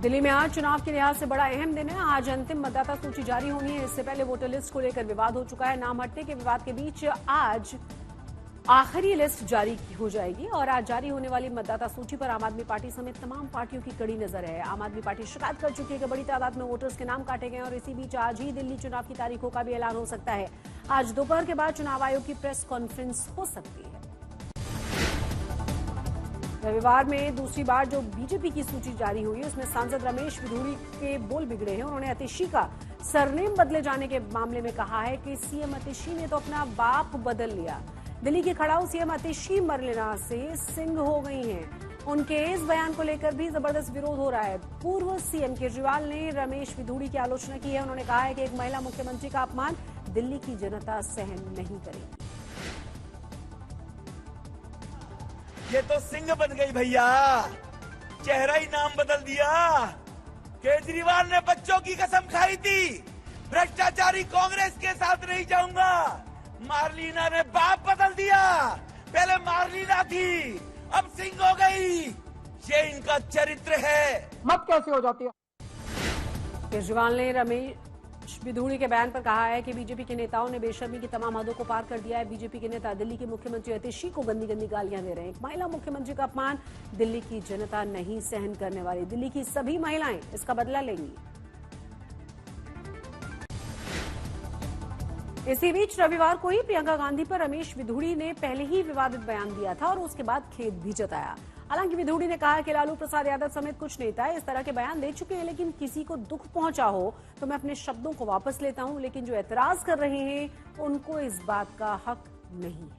दिल्ली में आज चुनाव के लिहाज से बड़ा अहम दिन है। आज अंतिम मतदाता सूची जारी होनी है। इससे पहले वोटर लिस्ट को लेकर विवाद हो चुका है। नाम हटने के विवाद के बीच आज आखिरी लिस्ट जारी हो जाएगी और आज जारी होने वाली मतदाता सूची पर आम आदमी पार्टी समेत तमाम पार्टियों की कड़ी नजर है। आम आदमी पार्टी शिकायत कर चुकी है कि बड़ी तादाद में वोटर्स के नाम काटे गए और इसी बीच आज ही दिल्ली चुनाव की तारीखों का भी ऐलान हो सकता है। आज दोपहर के बाद चुनाव आयोग की प्रेस कॉन्फ्रेंस हो सकती है। रविवार में दूसरी बार जो बीजेपी की सूची जारी हुई उसमें सांसद रमेश बिधूड़ी के बोल बिगड़े हैं। उन्होंने अतिशी का सरनेम बदले जाने के मामले में कहा है कि सीएम अतिशी ने तो अपना बाप बदल लिया। दिल्ली की खड़ाऊ सीएम अतिशी मरलेना से सिंह हो गई हैं। उनके इस बयान को लेकर भी जबरदस्त विरोध हो रहा है। पूर्व सीएम केजरीवाल ने रमेश बिधूड़ी की आलोचना की है। उन्होंने कहा है कि एक महिला मुख्यमंत्री का अपमान दिल्ली की जनता सहन नहीं करेगी। ये तो सिंह बन गई भैया, चेहरा ही नाम बदल दिया। केजरीवाल ने बच्चों की कसम खाई थी, भ्रष्टाचारी कांग्रेस के साथ नहीं जाऊंगा। मार्लिना ने बाप बदल दिया, पहले मार्लिना थी अब सिंह हो गई। ये इनका चरित्र है। मत कैसे हो जाती है। केजरीवाल ने रमेश बिधूड़ी के बयान पर कहा है कि बीजेपी के नेताओं ने बेशर्मी की तमाम हदों को पार कर दिया है। बीजेपी के नेता दिल्ली के मुख्यमंत्री अतिशी को गंदी गंदी गालियां दे रहे हैं। एक महिला मुख्यमंत्री का अपमान दिल्ली की जनता नहीं सहन करने वाली। दिल्ली की सभी महिलाएं इसका बदला लेंगी। इसी बीच रविवार को ही प्रियंका गांधी पर रमेश बिधूड़ी ने पहले ही विवादित बयान दिया था और उसके बाद खेद भी जताया। हालांकि बिधूड़ी ने कहा कि लालू प्रसाद यादव समेत कुछ नेता इस तरह के बयान दे चुके हैं, लेकिन किसी को दुख पहुंचा हो तो मैं अपने शब्दों को वापस लेता हूं, लेकिन जो एतराज कर रहे हैं उनको इस बात का हक नहीं है।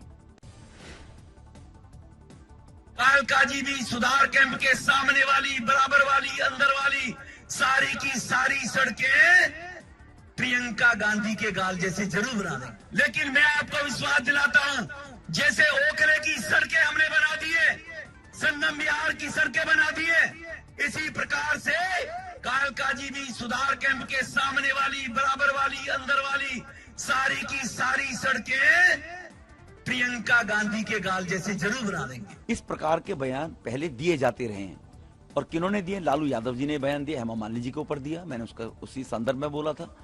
कालकाजी भी सुधार कैंप के सामने वाली, बराबर वाली, अंदर वाली सारी की सारी सड़कें प्रियंका गांधी के गाल जैसे जरूर बना दें। लेकिन मैं आपको विश्वास दिलाता हूं, जैसे ओखले की सड़कें हमने बना दिए, संगम बिहार की सड़कें बना दिए, इसी प्रकार से कालकाजी भी सुधार कैंप के सामने वाली, बराबर वाली, अंदर वाली सारी की सारी सड़कें प्रियंका गांधी के गाल जैसे जरूर बना देंगे। इस प्रकार के बयान पहले दिए जाते रहे हैं और किन्होंने दिए? लालू यादव जी ने बयान दिया, हेमा मालिनी जी के ऊपर दिया, मैंने उसका उसी संदर्भ में बोला था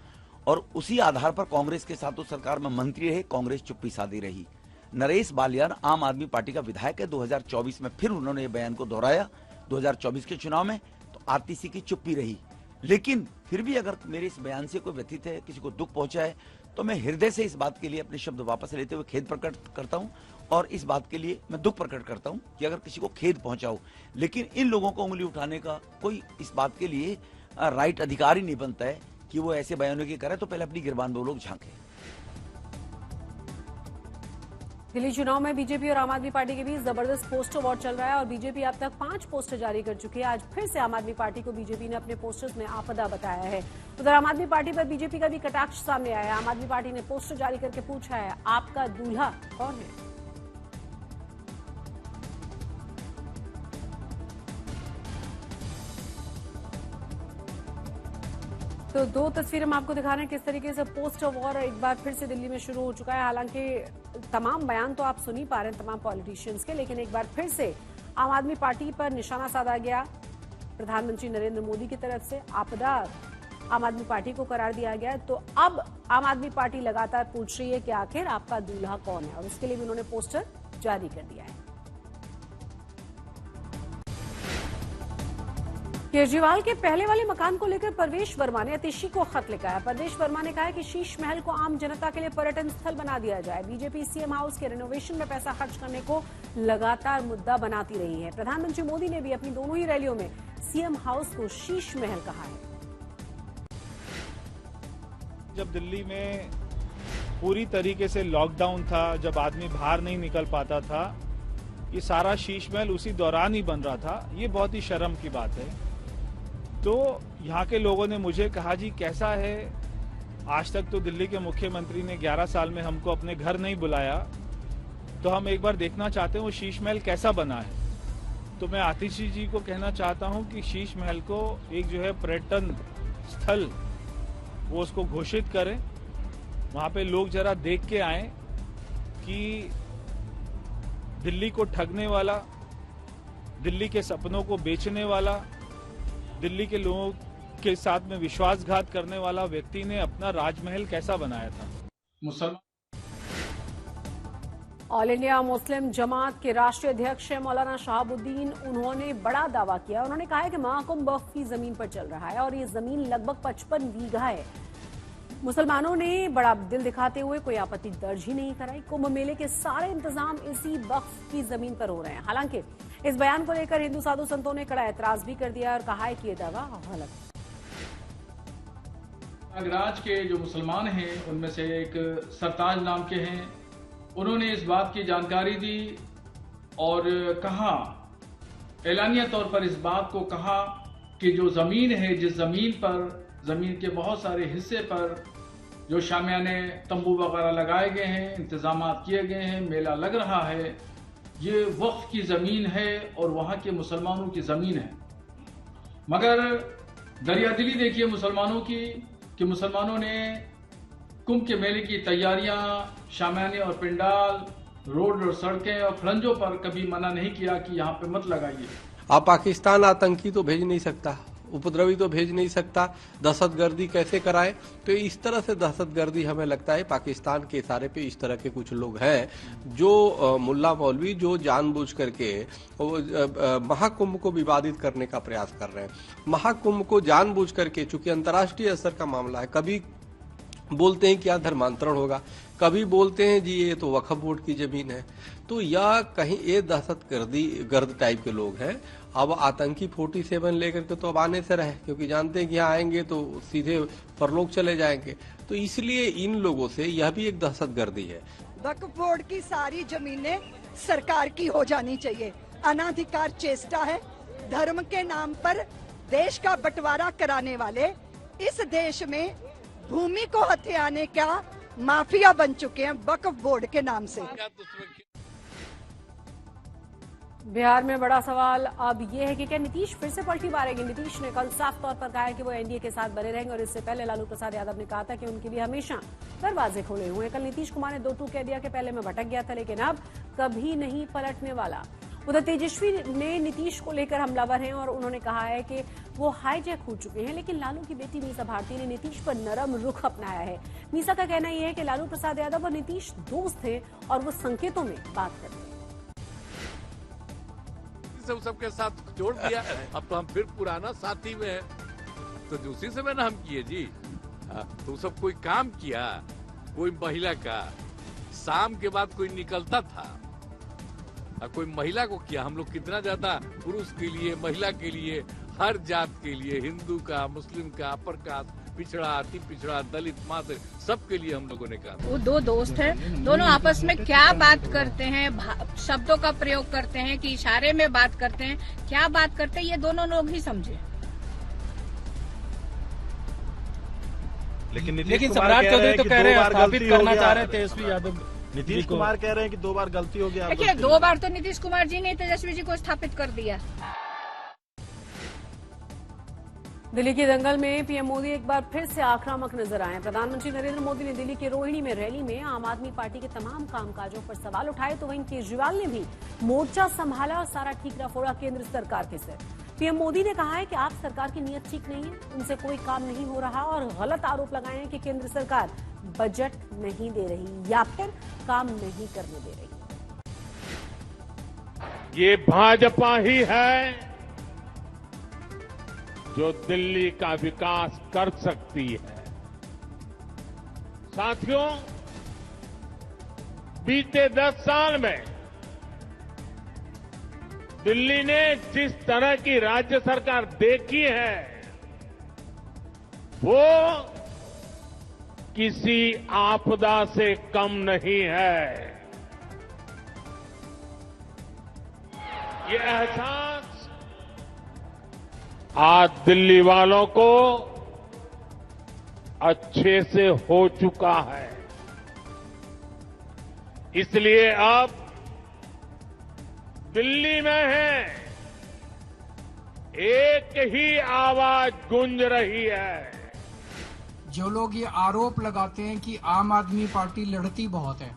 और उसी आधार पर कांग्रेस के साथ उस सरकार में मंत्री रहे, कांग्रेस चुप्पी साधी रही। नरेश बालियान आम आदमी पार्टी का विधायक है। 2024 में फिर उन्होंने ये बयान को दोहराया 2024 के चुनाव में, तो आरटीसी की चुप्पी रही। लेकिन फिर भी अगर मेरे इस बयान से कोई व्यथित है, किसी को दुख पहुंचा है, तो मैं हृदय से इस बात के लिए अपने शब्द वापस लेते हुए खेद प्रकट करता हूं और इस बात के लिए मैं दुख प्रकट करता हूं कि अगर किसी को खेद पहुंचा हो। लेकिन इन लोगों को उंगली उठाने का कोई इस बात के लिए राइट अधिकारी नहीं बनता है कि वो ऐसे बयानों की करे, तो पहले अपनी गिरबान वो लोग झांके। दिल्ली चुनाव में बीजेपी और आम आदमी पार्टी के बीच जबरदस्त पोस्टर वॉर चल रहा है और बीजेपी अब तक 5 पोस्टर जारी कर चुकी है। आज फिर से आम आदमी पार्टी को बीजेपी ने अपने पोस्टर्स में आपदा बताया है। उधर आम आदमी पार्टी पर बीजेपी का भी कटाक्ष सामने आया है। आम आदमी पार्टी ने पोस्टर जारी करके पूछा है, आपका दूल्हा कौन है? तो 2 तस्वीरें हम आपको दिखा रहे हैं किस तरीके से पोस्टर वॉर एक बार फिर से दिल्ली में शुरू हो चुका है। हालांकि तमाम बयान तो आप सुन ही पा रहे हैं तमाम पॉलिटिशियंस के, लेकिन एक बार फिर से आम आदमी पार्टी पर निशाना साधा गया। प्रधानमंत्री नरेंद्र मोदी की तरफ से आपदा आम आदमी पार्टी को करार दिया गया है। तो अब आम आदमी पार्टी लगातार पूछ रही है कि आखिर आपका दूल्हा कौन है और उसके लिए भी उन्होंने पोस्टर जारी कर दिया है। केजरीवाल के पहले वाले मकान को लेकर परवेश वर्मा ने अतिशी को खत लिखा है। परवेश वर्मा ने कहा है कि शीश महल को आम जनता के लिए पर्यटन स्थल बना दिया जाए। बीजेपी सीएम हाउस के रेनोवेशन में पैसा खर्च करने को लगातार मुद्दा बनाती रही है। प्रधानमंत्री मोदी ने भी अपनी दोनों ही रैलियों में सीएम हाउस को शीश महल कहा है। जब दिल्ली में पूरी तरीके से लॉकडाउन था, जब आदमी बाहर नहीं निकल पाता था, ये सारा शीश महल उसी दौरान ही बन रहा था। ये बहुत ही शर्म की बात है। तो यहाँ के लोगों ने मुझे कहा, जी कैसा है, आज तक तो दिल्ली के मुख्यमंत्री ने 11 साल में हमको अपने घर नहीं बुलाया, तो हम एक बार देखना चाहते हैं वो शीश महल कैसा बना है। तो मैं आतिशी जी को कहना चाहता हूँ कि शीश महल को एक जो है पर्यटन स्थल वो उसको घोषित करें, वहाँ पे लोग जरा देख के आए कि दिल्ली को ठगने वाला, दिल्ली के सपनों को बेचने वाला दिल्ली के लोगों के साथ में विश्वासघात करने वाला व्यक्ति ने अपना राजमहल कैसा बनाया था। मुसलमान ऑल इंडिया मुस्लिम जमात के राष्ट्रीय अध्यक्ष हैं मौलाना शहाबुद्दीन। उन्होंने बड़ा दावा किया। उन्होंने कहा है कि महाकुंभ वक्फ की जमीन पर चल रहा है और ये जमीन लगभग 55 बीघा है। मुसलमानों ने बड़ा दिल दिखाते हुए कोई आपत्ति दर्ज ही नहीं कराई। कुंभ मेले के सारे इंतजाम इसी वक्फ की जमीन पर हो रहे हैं। हालांकि इस बयान को लेकर हिंदू साधु संतों ने कड़ा एतराज भी कर दिया और कहा है कि ये दावा गलत है। प्रयागराज के जो मुसलमान हैं उनमें से एक सरताज नाम के हैं, उन्होंने इस बात की जानकारी दी और कहा, एलानिया तौर पर इस बात को कहा कि जो जमीन है, जिस जमीन पर, जमीन के बहुत सारे हिस्से पर जो शामियाने तंबू वगैरह लगाए गए हैं, इंतजाम किए गए हैं, मेला लग रहा है, ये वक्फ की जमीन है और वहां के मुसलमानों की जमीन है। मगर दरियादिली देखिए मुसलमानों की कि मुसलमानों ने कुंभ के मेले की तैयारियां, शामियाने और पंडाल, रोड और सड़कें और खड़ंजों पर कभी मना नहीं किया कि यहाँ पे मत लगाइए। आप पाकिस्तान आतंकी तो भेज नहीं सकता, उपद्रवी तो भेज नहीं सकता, दहशतगर्दी कैसे कराए? तो इस तरह से दहशतगर्दी हमें लगता है पाकिस्तान के इशारे पे इस तरह के कुछ लोग हैं जो मुल्ला मौलवी जो जानबूझ करके महाकुंभ को विवादित करने का प्रयास कर रहे हैं। महाकुंभ को जानबूझ करके, चूंकि अंतर्राष्ट्रीय स्तर का मामला है, कभी बोलते हैं क्या धर्मांतरण होगा, कभी बोलते हैं जी ये तो वक्फ बोर्ड की जमीन है। तो या कहीं ये दहशतगर्द टाइप के लोग हैं। अब आतंकी 47 लेकर के तो अब आने से रहे, क्योंकि जानते हैं कि यहाँ आएंगे तो सीधे परलोक चले जाएंगे। तो इसलिए इन लोगों से यह भी एक दहशतगर्दी है। वक्फ बोर्ड की सारी जमीनें सरकार की हो जानी चाहिए। अनाधिकार चेष्टा है। धर्म के नाम पर देश का बंटवारा कराने वाले इस देश में भूमि को हथियाने का माफिया बन चुके हैं वक्फ बोर्ड के नाम से। बिहार में बड़ा सवाल अब यह है कि क्या नीतीश फिर से पलटी मारेंगे। नीतीश ने कल साफ तौर पर कहा है कि वो एनडीए के साथ बने रहेंगे और इससे पहले लालू प्रसाद यादव ने कहा था कि उनके लिए हमेशा दरवाजे खुले हुए हैं। कल नीतीश कुमार ने 2 टूक कह दिया कि पहले मैं भटक गया था लेकिन अब कभी नहीं पलटने वाला। उधर तेजस्वी ने नीतीश को लेकर हमलावर हैं और उन्होंने कहा है कि वो हाईजैक हो चुके हैं। लेकिन लालू की बेटी मीसा भारती ने नीतीश पर नरम रुख अपनाया है। मीसा का कहना यह है कि लालू प्रसाद यादव और नीतीश दोस्त थे और वो संकेतों में बात करते हैं। सबके साथ जोड़ दिया, अब तो हम फिर पुराना साथी में है, तो दूसरी से मैंने हम किए जी। तो सब कोई काम किया, कोई महिला का शाम के बाद कोई निकलता था, कोई महिला को किया। हम लोग कितना ज्यादा पुरुष के लिए, महिला के लिए, हर जात के लिए, हिंदू का, मुस्लिम का, अपर कास्ट, पिछड़ा, अति पिछड़ा, दलित, मात्र, सबके लिए हम लोगों ने कहा। वो 2 दोस्त हैं, दोनों आपस में क्या बात करते हैं, शब्दों का प्रयोग करते हैं कि इशारे में बात करते हैं, क्या बात करते हैं ये दोनों लोग ही समझे। लेकिन सम्राट चौधरी तो कह रहे हैं स्थापित करना चाह रहे हैं तेजस्वी यादव। नीतीश कुमार कह रहे हैं कि 2 बार गलती हो गया। देखिए 2 बार तो नीतीश कुमार जी ने तेजस्वी जी को स्थापित कर दिया। दिल्ली के दंगल में पीएम मोदी एक बार फिर से आक्रामक नजर आए। प्रधानमंत्री नरेंद्र मोदी ने दिल्ली के रोहिणी में रैली में आम आदमी पार्टी के तमाम कामकाजों पर सवाल उठाए, तो वहीं केजरीवाल ने भी मोर्चा संभाला और सारा ठीकरा फोड़ा केंद्र सरकार के सिर। पीएम मोदी ने कहा है कि आप सरकार की नीयत ठीक नहीं है, उनसे कोई काम नहीं हो रहा और गलत आरोप लगाए हैं कि केंद्र सरकार बजट नहीं दे रही या फिर काम नहीं करने दे रही। ये भाजपा ही है जो दिल्ली का विकास कर सकती है। साथियों, बीते 10 साल में दिल्ली ने जिस तरह की राज्य सरकार देखी है वो किसी आपदा से कम नहीं है। ये एहसास आज दिल्ली वालों को अच्छे से हो चुका है। इसलिए अब दिल्ली में है एक ही आवाज गूंज रही है। जो लोग ये आरोप लगाते हैं कि आम आदमी पार्टी लड़ती बहुत है,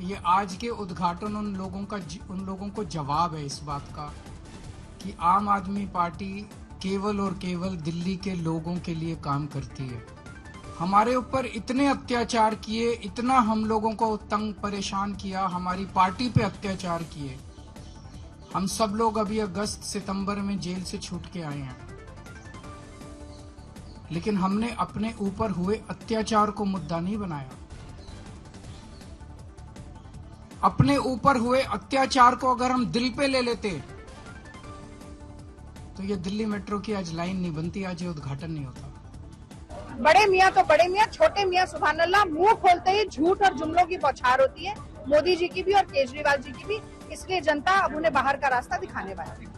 ये आज के उद्घाटन उन लोगों को जवाब है इस बात का कि आम आदमी पार्टी केवल और केवल दिल्ली के लोगों के लिए काम करती है। हमारे ऊपर इतने अत्याचार किए, इतना हम लोगों को तंग परेशान किया, हमारी पार्टी पे अत्याचार किए। हम सब लोग अभी अगस्त सितंबर में जेल से छूट के आए हैं, लेकिन हमने अपने ऊपर हुए अत्याचार को मुद्दा नहीं बनाया। अपने ऊपर हुए अत्याचार को अगर हम दिल पे ले लेते तो ये दिल्ली मेट्रो की आज लाइन नहीं बनती, आज ये उद्घाटन नहीं होता। बड़े मियाँ तो बड़े मियाँ, छोटे मियाँ सुभान अल्लाह, मुंह खोलते ही झूठ और जुमलों की बौछार होती है, मोदी जी की भी और केजरीवाल जी की भी। इसलिए जनता अब उन्हें बाहर का रास्ता दिखाने वाली है।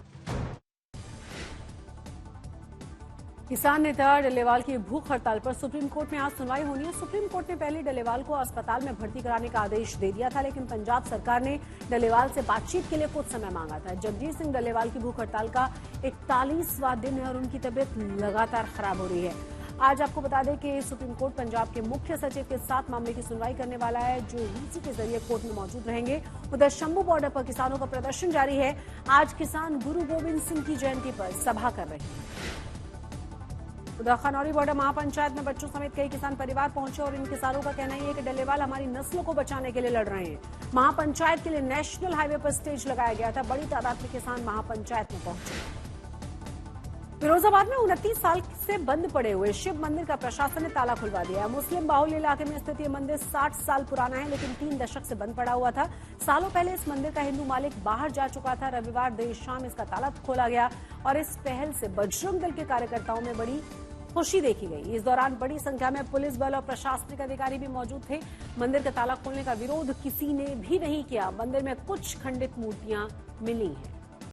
किसान नेता डल्लेवाल की भूख हड़ताल पर सुप्रीम कोर्ट में आज सुनवाई होनी है। सुप्रीम कोर्ट ने पहले डल्लेवाल को अस्पताल में भर्ती कराने का आदेश दे दिया था, लेकिन पंजाब सरकार ने डल्लेवाल से बातचीत के लिए कुछ समय मांगा था। जगजीत सिंह डल्लेवाल की भूख हड़ताल का 41वां दिन है और उनकी तबीयत लगातार खराब हो रही है। आज आपको बता दें कि सुप्रीम कोर्ट पंजाब के मुख्य सचिव के साथ मामले की सुनवाई करने वाला है, जो वीसी के जरिए कोर्ट में मौजूद रहेंगे। उधर शंभू बॉर्डर पर किसानों का प्रदर्शन जारी है। आज किसान गुरु गोविंद सिंह की जयंती पर सभा कर रहे हैं। उधर खनौरी बॉर्डर महापंचायत में बच्चों समेत कई किसान परिवार पहुंचे और इन किसानों का कहना है कि डल्लेवाल हमारी नस्लों को बचाने के लिए लड़ रहे हैं। महापंचायत के लिए नेशनल हाईवे पर स्टेज लगाया गया था। बड़ी तादाद में किसान महापंचायत में पहुंचे। फिरोजाबाद में 29 साल से बंद पड़े हुए शिव मंदिर का प्रशासन ने ताला खुलवा दिया है। मुस्लिम बाहुल्य इलाके में स्थित यह मंदिर 60 साल पुराना है, लेकिन 3 दशक से बंद पड़ा हुआ था। सालों पहले इस मंदिर का हिंदू मालिक बाहर जा चुका था। रविवार देर शाम इसका ताला खोला गया और इस पहल से बजरंग दल के कार्यकर्ताओं में बड़ी खुशी देखी गई। इस दौरान बड़ी संख्या में पुलिस बल और प्रशासनिक अधिकारी भी मौजूद थे। मंदिर का ताला खोलने का विरोध किसी ने भी नहीं किया। मंदिर में कुछ खंडित मूर्तियां मिली हैं।